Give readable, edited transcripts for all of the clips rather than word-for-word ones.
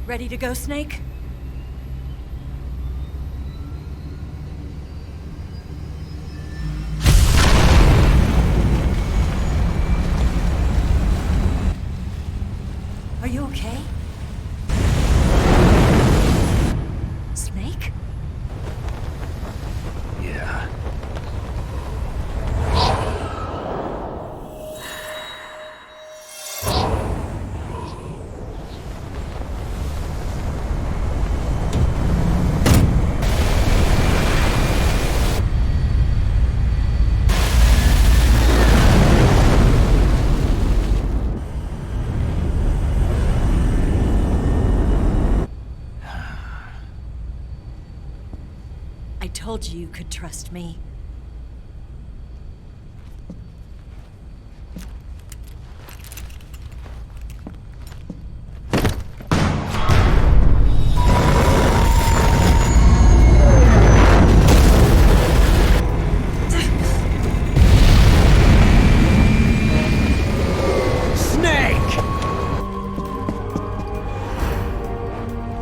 Ready to go, Snake? Are you okay? Snake? Yeah. I told you could trust me. Snake!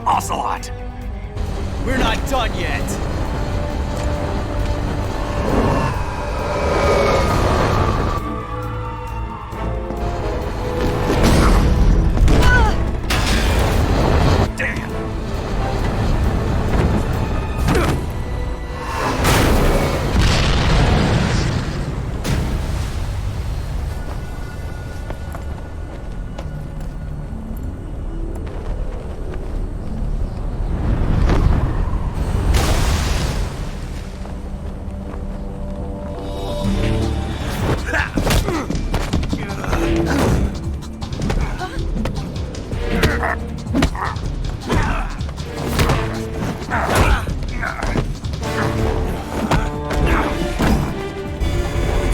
Ocelot! We're not done yet!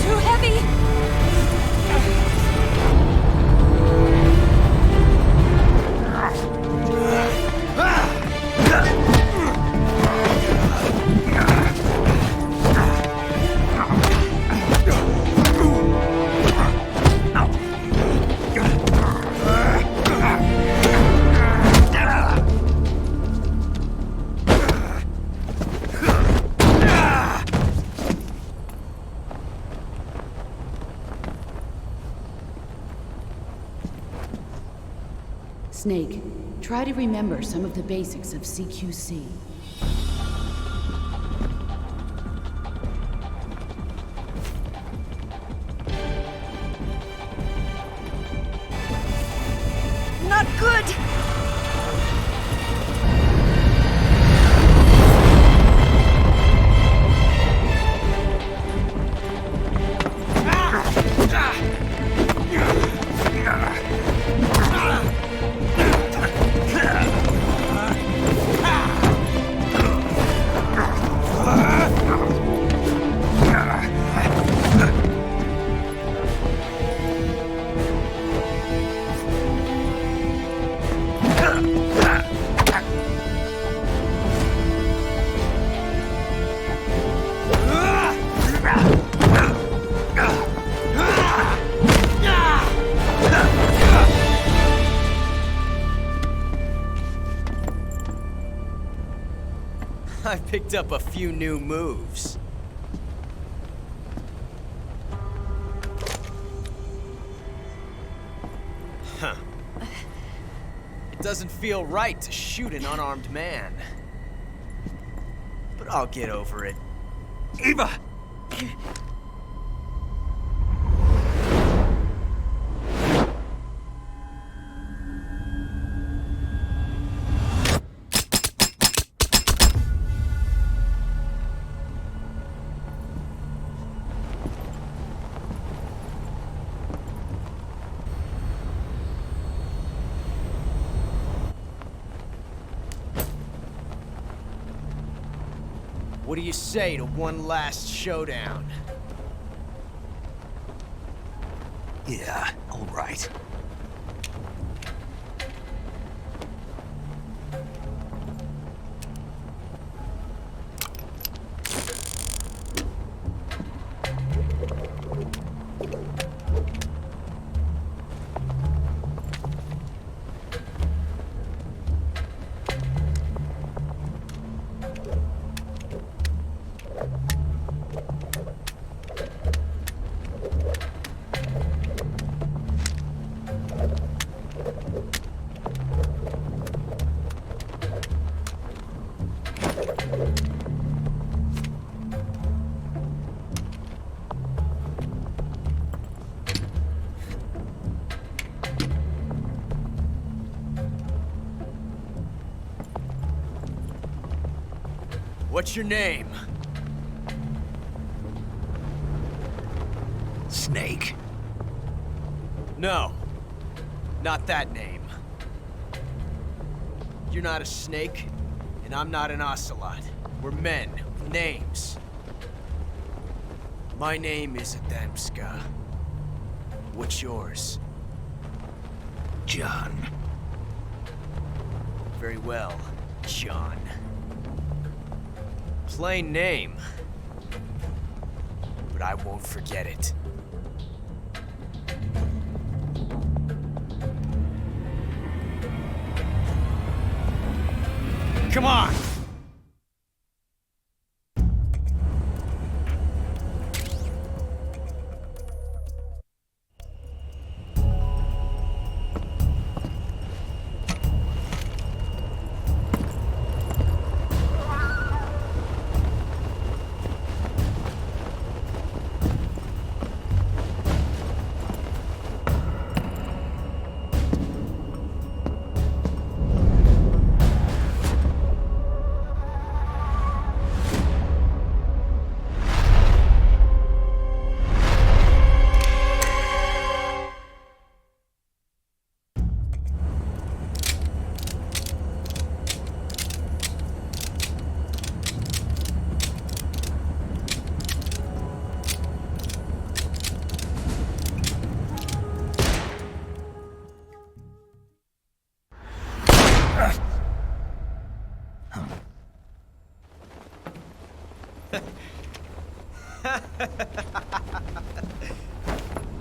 Too heavy! Snake, try to remember some of the basics of CQC. Not good! I picked up a few new moves. Huh. It doesn't feel right to shoot an unarmed man. But I'll get over it. Eva! What do you say to one last showdown? Yeah, all right. What's your name? Snake. No. Not that name. You're not a snake, and I'm not an ocelot. We're men with names. My name is Adamska. What's yours? John. Very well, John. Plain name. But I won't forget it. Come on!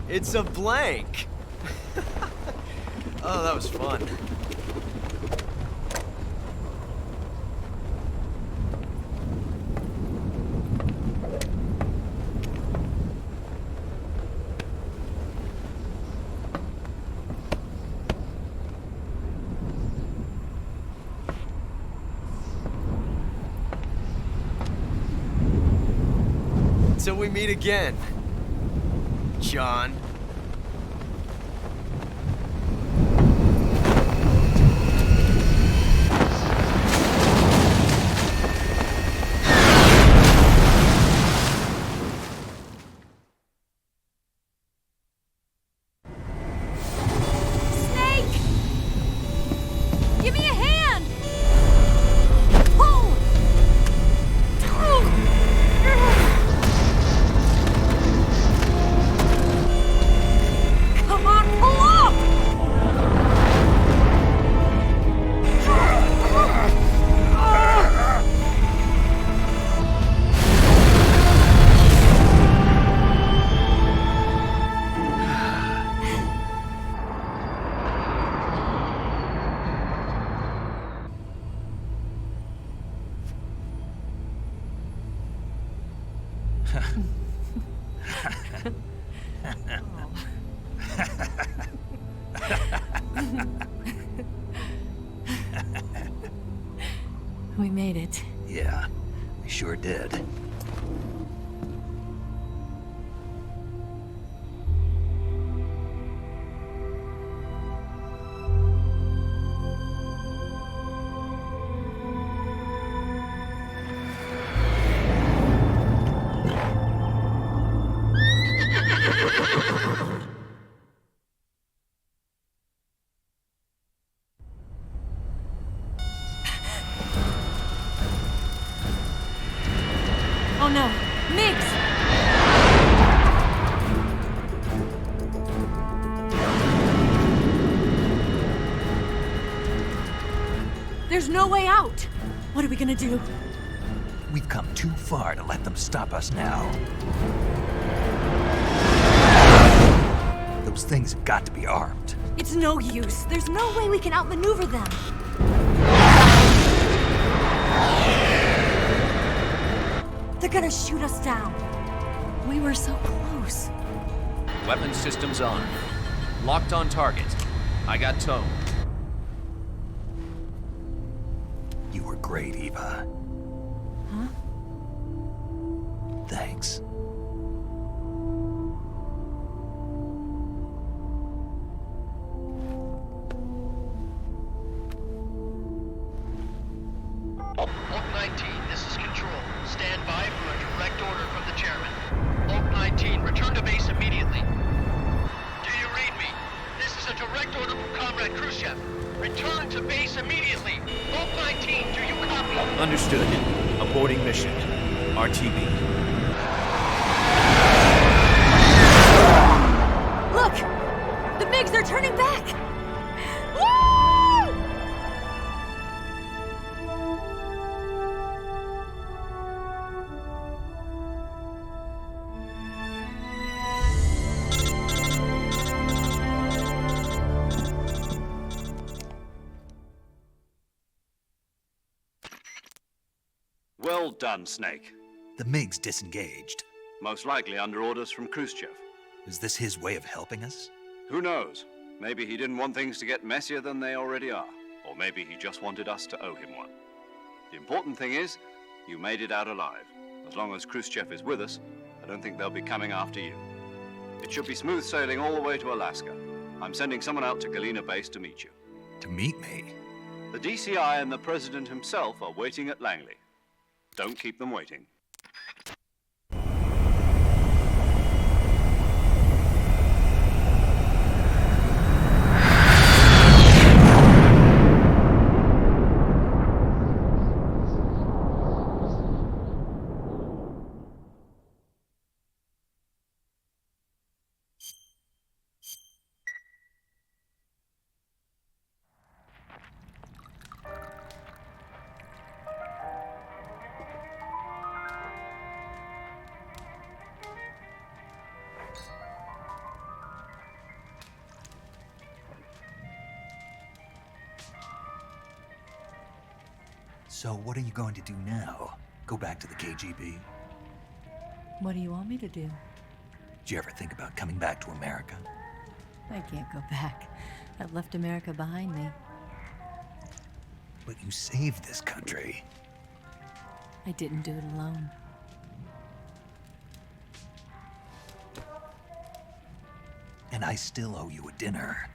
It's a blank. Oh, that was fun. Till we meet again, John. Snake! Give me a hand! Pull! Come on, pull up! We made it. Yeah, we sure did. Oh no, Miggs! There's no way out! What are we gonna do? We've come too far to let them stop us now. Those things have got to be armed. It's no use. There's no way we can outmaneuver them. They're gonna shoot us down. We were so close. Weapons systems on. Locked on target. I got tone. You were great, Eva. Huh? Thanks. Block 19, this is Control. Khrushchev, return to base immediately. Vault 19, do you copy? Understood. Aborting mission. RTB. Look! The MiGs are turning back! Woo! Well done, Snake. The MiG's disengaged. Most likely under orders from Khrushchev. Is this his way of helping us? Who knows? Maybe he didn't want things to get messier than they already are. Or maybe he just wanted us to owe him one. The important thing is, you made it out alive. As long as Khrushchev is with us, I don't think they'll be coming after you. It should be smooth sailing all the way to Alaska. I'm sending someone out to Galena Base to meet you. To meet me? The DCI and the President himself are waiting at Langley. Don't keep them waiting. So what are you going to do now? Go back to the KGB? What do you want me to do? Did you ever think about coming back to America? I can't go back. I've left America behind me. But you saved this country. I didn't do it alone. And I still owe you a dinner.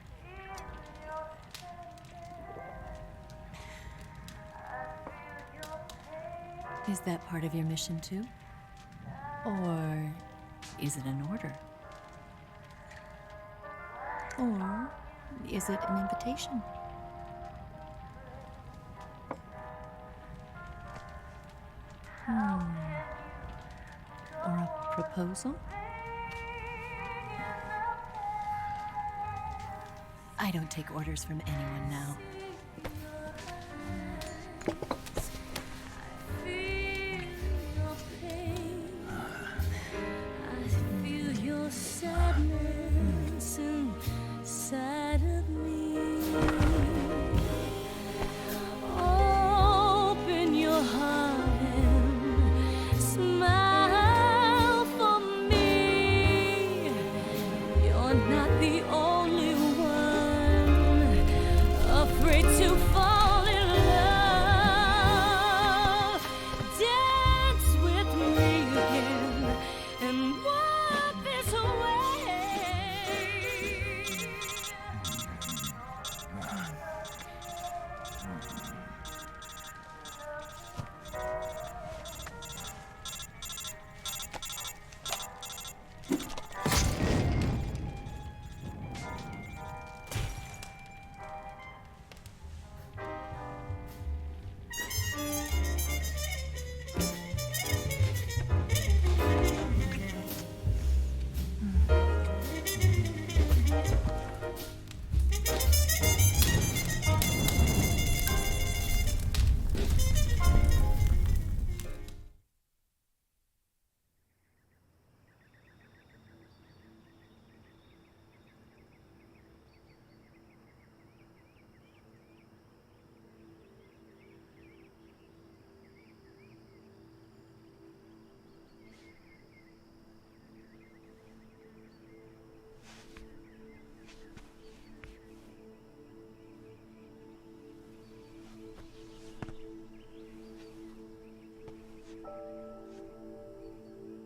Is that part of your mission too? Or is it an order? Or is it an invitation? Or a proposal? I don't take orders from anyone now.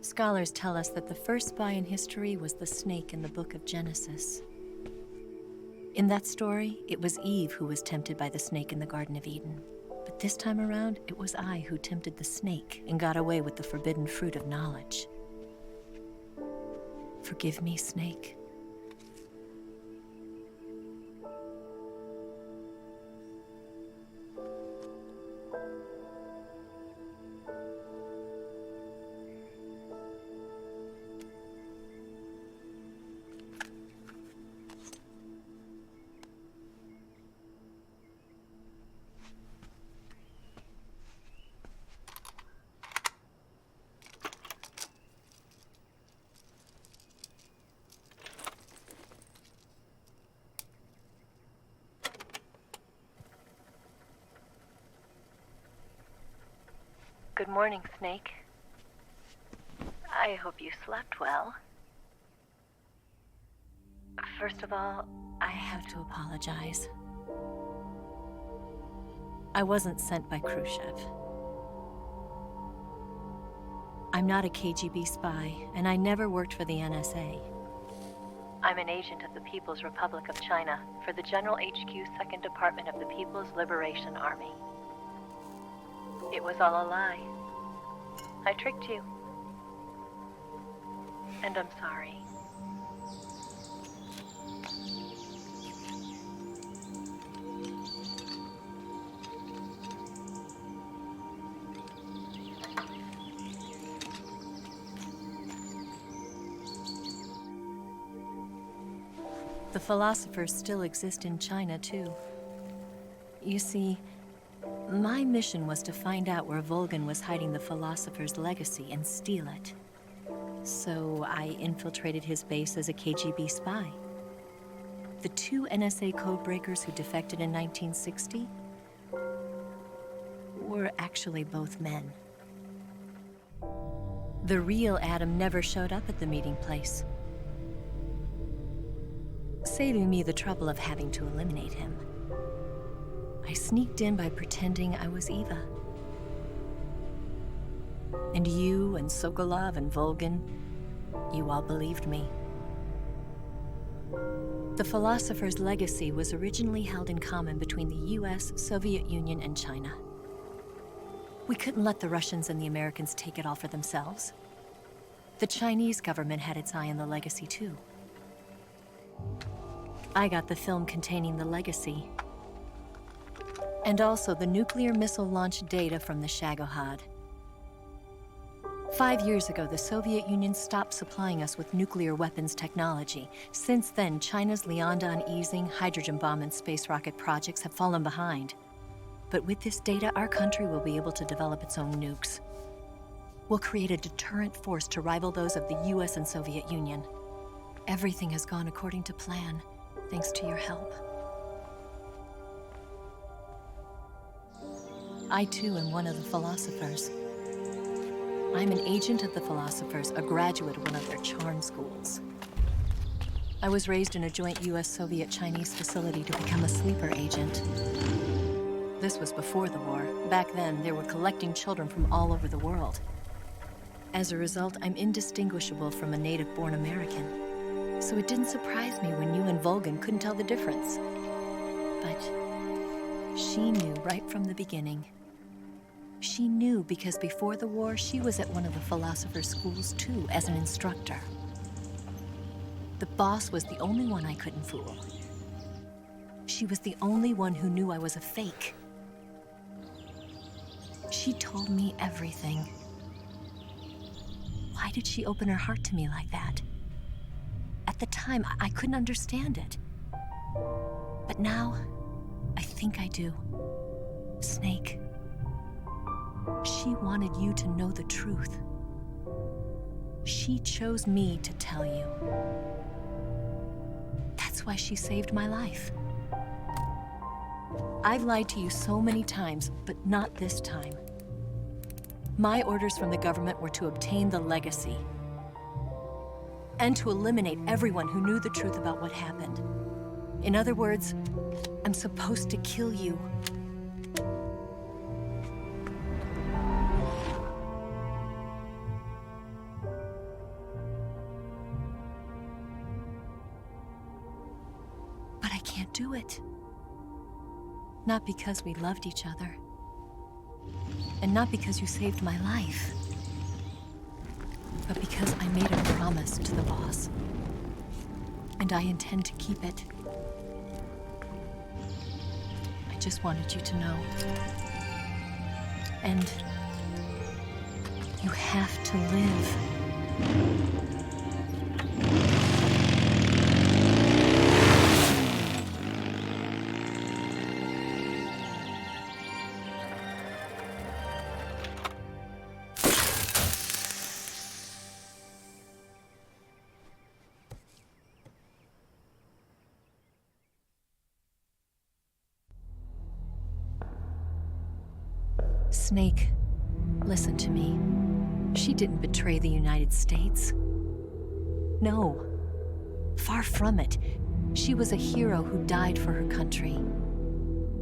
Scholars tell us that the first spy in history was the snake in the book of Genesis. In that story, it was Eve who was tempted by the snake in the Garden of Eden. But this time around, it was I who tempted the snake and got away with the forbidden fruit of knowledge. Forgive me, Snake. Good morning, Snake. I hope you slept well. First of all, I have to apologize. I wasn't sent by Khrushchev. I'm not a KGB spy, and I never worked for the NSA. I'm an agent of the People's Republic of China for the General HQ 2nd Department of the People's Liberation Army. It was all a lie. I tricked you. And I'm sorry. The philosophers still exist in China, too. You see, my mission was to find out where Volgin was hiding the philosopher's legacy and steal it. So I infiltrated his base as a KGB spy. The 2 NSA codebreakers who defected in 1960 were actually both men. The real Adam never showed up at the meeting place, saving me the trouble of having to eliminate him. I sneaked in by pretending I was Eva. And you and Sokolov and Volgin, you all believed me. The philosopher's legacy was originally held in common between the US, Soviet Union, and China. We couldn't let the Russians and the Americans take it all for themselves. The Chinese government had its eye on the legacy, too. I got the film containing the legacy, and also the nuclear missile launch data from the Shagohod. 5 years ago, the Soviet Union stopped supplying us with nuclear weapons technology. Since then, China's Liaodong easing, hydrogen bomb, and space rocket projects have fallen behind. But with this data, our country will be able to develop its own nukes. We'll create a deterrent force to rival those of the US and Soviet Union. Everything has gone according to plan, thanks to your help. I, too, am one of the philosophers. I'm an agent of the philosophers, a graduate of one of their charm schools. I was raised in a joint US-Soviet-Chinese facility to become a sleeper agent. This was before the war. Back then, they were collecting children from all over the world. As a result, I'm indistinguishable from a native-born American. So it didn't surprise me when you and Volgin couldn't tell the difference. But she knew right from the beginning. She knew because before the war, she was at one of the philosopher's schools too, as an instructor. The boss was the only one I couldn't fool. She was the only one who knew I was a fake. She told me everything. Why did she open her heart to me like that? At the time, I couldn't understand it. But now, I think I do. Snake. She wanted you to know the truth. She chose me to tell you. That's why she saved my life. I've lied to you so many times, but not this time. My orders from the government were to obtain the legacy and to eliminate everyone who knew the truth about what happened. In other words, I'm supposed to kill you. But I can't do it. Not because we loved each other. And not because you saved my life. But because I made a promise to the boss. And I intend to keep it. I just wanted you to know. And you have to live. Snake, Listen to me. She didn't betray the United States. No. Far from it. She was a hero who died for her country.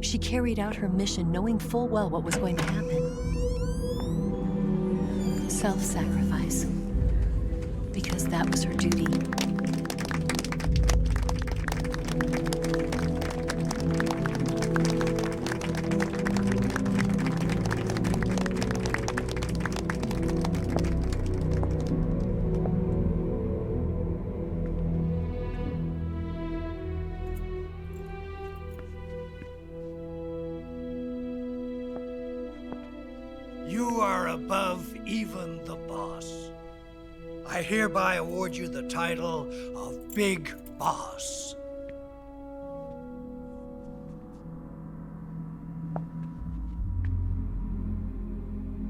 She carried out her mission knowing full well what was going to happen. Self-sacrifice. Because that was her duty. You are above even the boss. I hereby award you the title of Big Boss.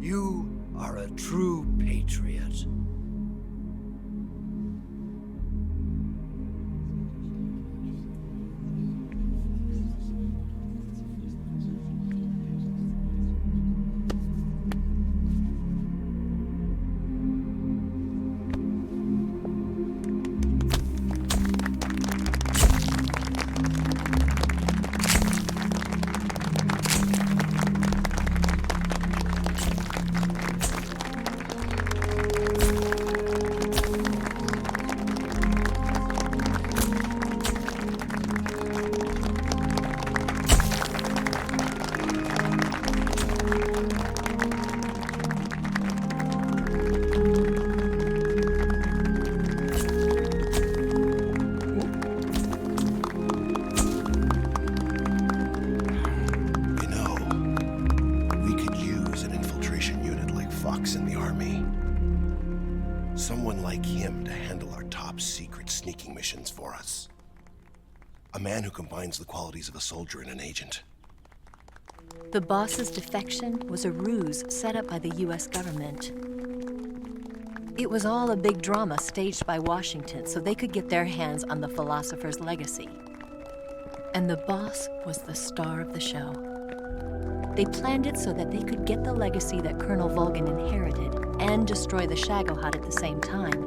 You are a true patriot. Someone like him to handle our top secret sneaking missions for us. A man who combines the qualities of a soldier and an agent. The boss's defection was a ruse set up by the US government. It was all a big drama staged by Washington so they could get their hands on the philosopher's legacy. And the boss was the star of the show. They planned it so that they could get the legacy that Colonel Volgin inherited and destroy the Shagohod at the same time.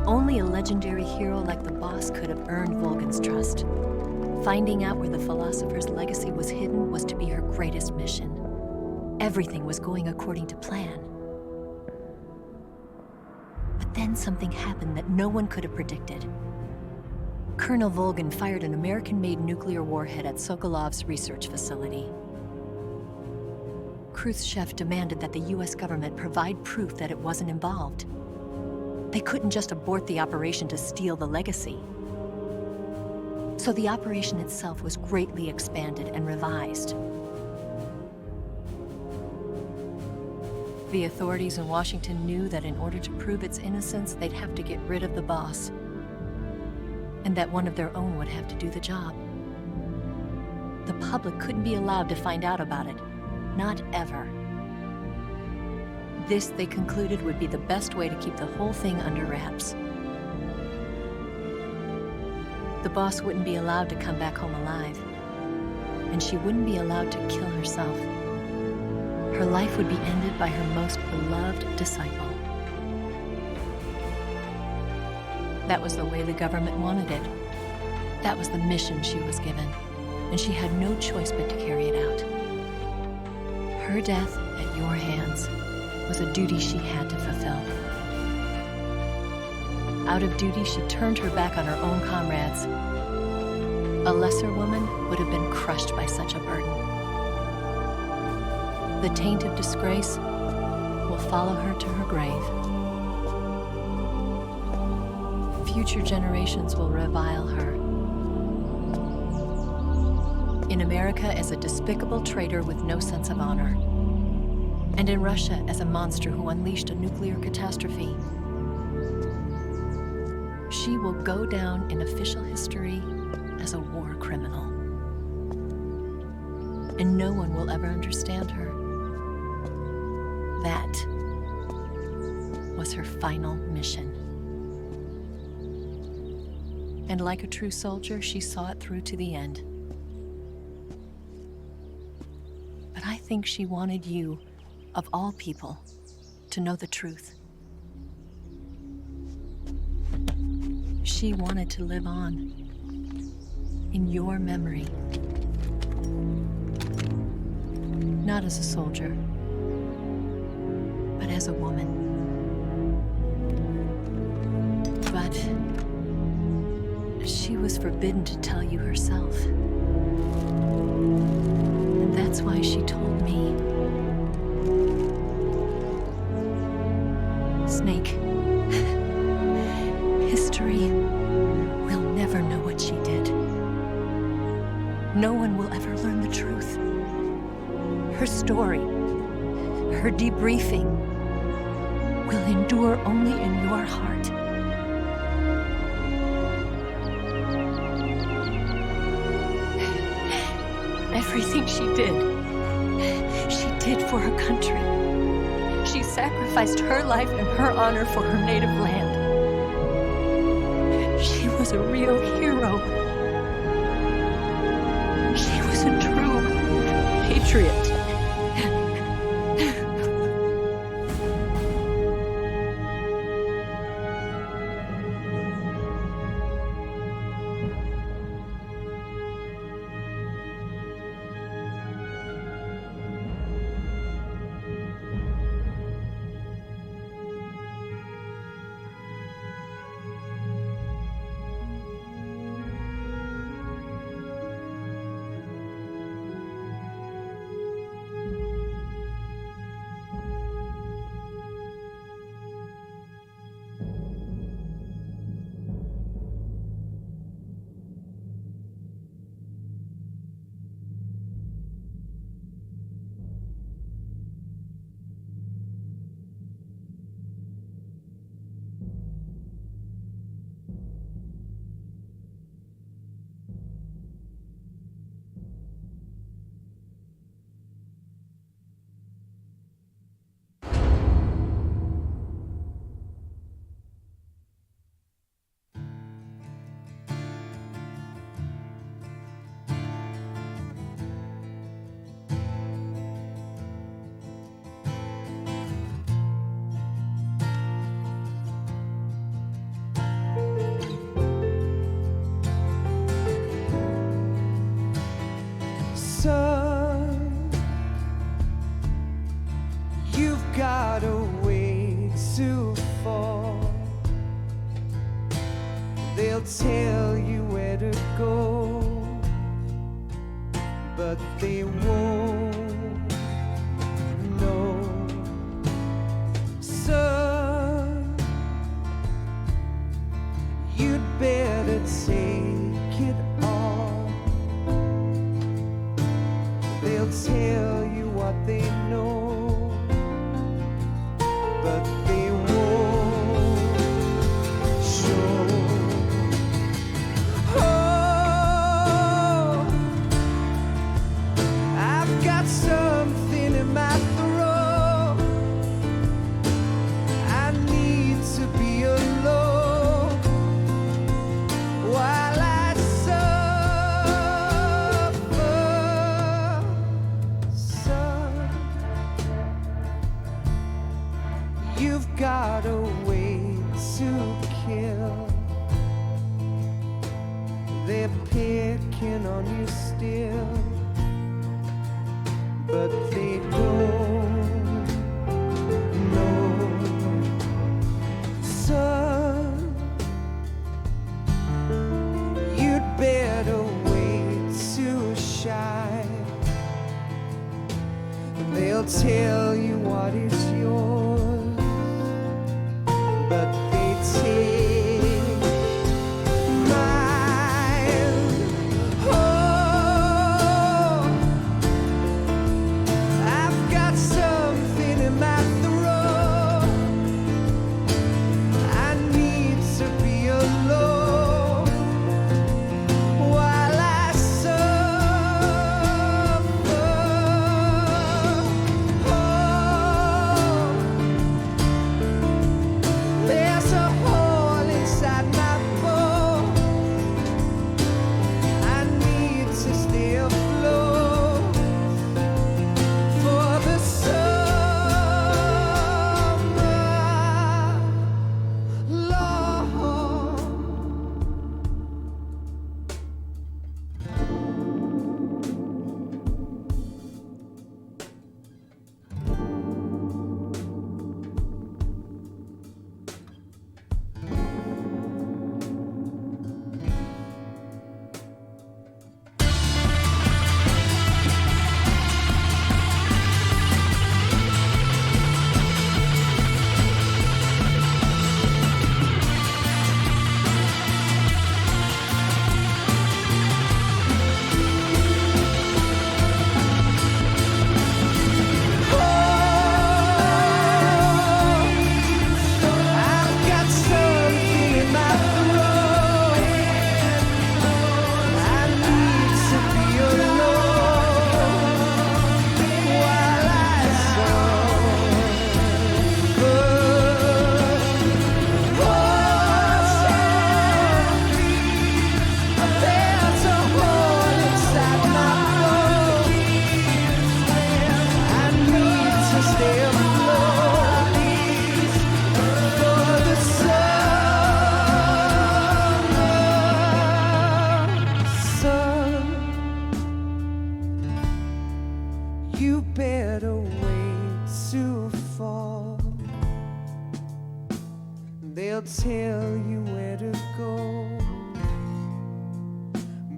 Only a legendary hero like the boss could have earned Volgin's trust. Finding out where the philosopher's legacy was hidden was to be her greatest mission. Everything was going according to plan. But then something happened that no one could have predicted. Colonel Volgin fired an American-made nuclear warhead at Sokolov's research facility. Khrushchev demanded that the US government provide proof that it wasn't involved. They couldn't just abort the operation to steal the legacy. So the operation itself was greatly expanded and revised. The authorities in Washington knew that in order to prove its innocence, they'd have to get rid of the boss, and that one of their own would have to do the job. The public couldn't be allowed to find out about it. Not ever. This, they concluded, would be the best way to keep the whole thing under wraps. The boss wouldn't be allowed to come back home alive, and she wouldn't be allowed to kill herself. Her life would be ended by her most beloved disciple. That was the way the government wanted it. That was the mission she was given, and she had no choice but to carry it out. Her death at your hands was a duty she had to fulfill. Out of duty, she turned her back on her own comrades. A lesser woman would have been crushed by such a burden. The taint of disgrace will follow her to her grave. Future generations will revile her. In America as a despicable traitor with no sense of honor. And in Russia as a monster who unleashed a nuclear catastrophe. She will go down in official history as a war criminal. And no one will ever understand her. That was her final mission. And like a true soldier, she saw it through to the end. But I think she wanted you of all people, to know the truth. She wanted to live on, in your memory. Not as a soldier, but as a woman. But she was forbidden to tell you herself. And that's why she told me. Snake, history will never know what she did. No one will ever learn the truth. Her story, her debriefing, will endure only in your heart. Everything she did for her country. She sacrificed her life and her honor for her native land. She was a real hero. She was a true patriot. Son, you've got a way to fall. They'll tell you where to go, but they won't know. Son, you'd better take it all. They'll tell you what they know, but they won't show. Oh, I've got something in my throat. I need to be alone while I suffer. Son, you've got a way to kill. They're picking on you still, but they don't know. Son, you'd better wait to shine. They'll tell you what is yours, but they take mine. Oh, I've got something in my throat. I need to be alone while I suffer. Oh,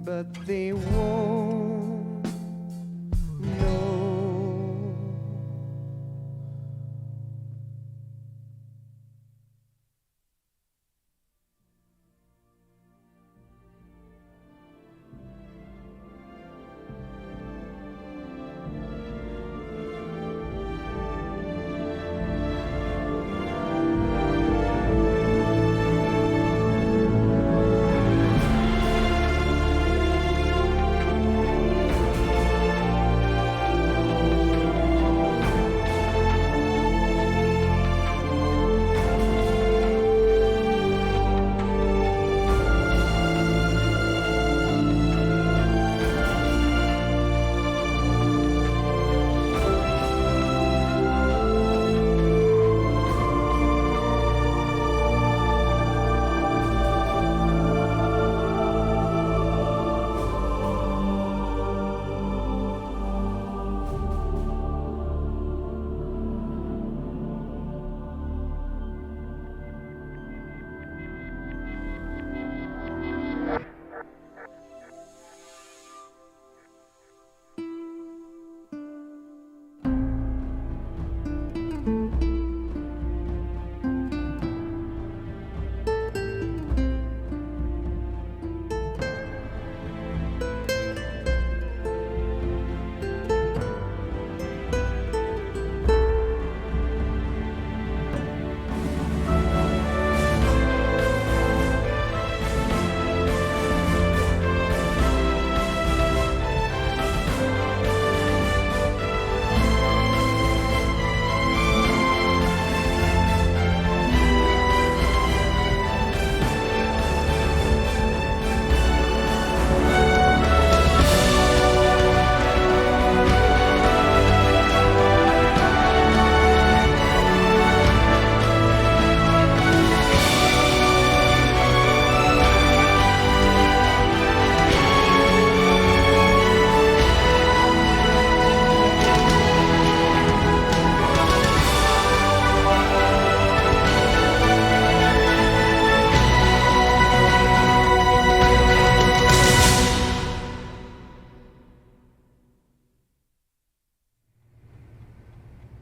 but they won't know.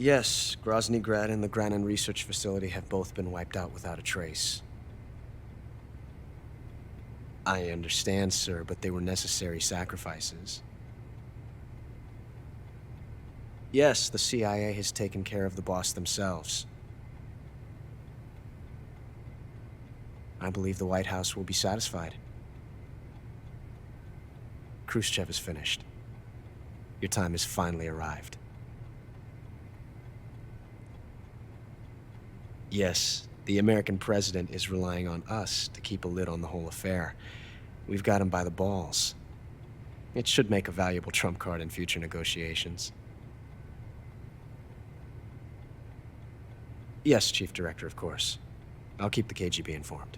Yes, Grozny Grad and the Granin Research Facility have both been wiped out without a trace. I understand, sir, but they were necessary sacrifices. Yes, the CIA has taken care of the boss themselves. I believe the White House will be satisfied. Khrushchev is finished. Your time has finally arrived. Yes, the American president is relying on us to keep a lid on the whole affair. We've got him by the balls. It should make a valuable trump card in future negotiations. Yes, Chief Director, of course. I'll keep the KGB informed.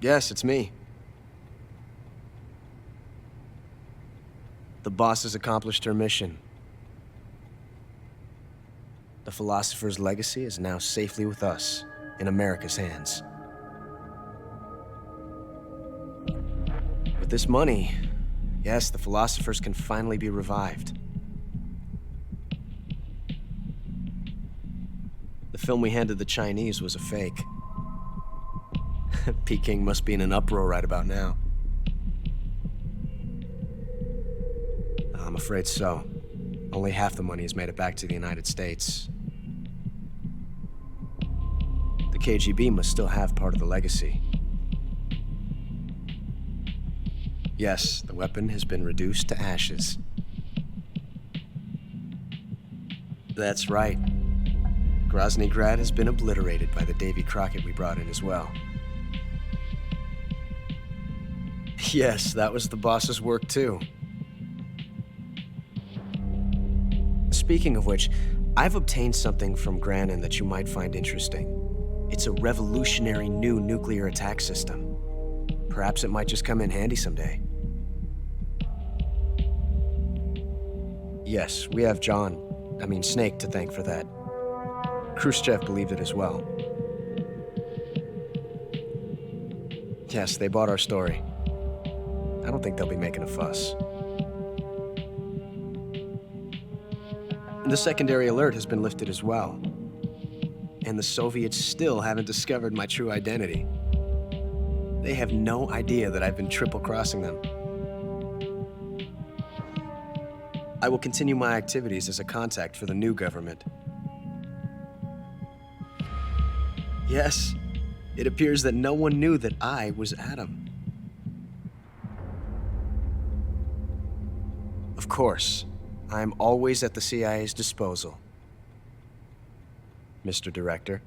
Yes, it's me. The boss has accomplished her mission. The philosopher's legacy is now safely with us, in America's hands. With this money, yes, the philosophers can finally be revived. The film we handed the Chinese was a fake. Peking must be in an uproar right about now. I'm afraid so. Only half the money has made it back to the United States. The KGB must still have part of the legacy. Yes, the weapon has been reduced to ashes. That's right. Grozny Grad has been obliterated by the Davy Crockett we brought in as well. Yes, that was the boss's work too. Speaking of which, I've obtained something from Granin that you might find interesting. It's a revolutionary new nuclear attack system. Perhaps it might just come in handy someday. Yes, we have Snake to thank for that. Khrushchev believed it as well. Yes, they bought our story. I don't think they'll be making a fuss. The secondary alert has been lifted as well. And the Soviets still haven't discovered my true identity. They have no idea that I've been triple-crossing them. I will continue my activities as a contact for the new government. Yes, it appears that no one knew that I was Adam. Of course, I am always at the CIA's disposal, Mr. Director.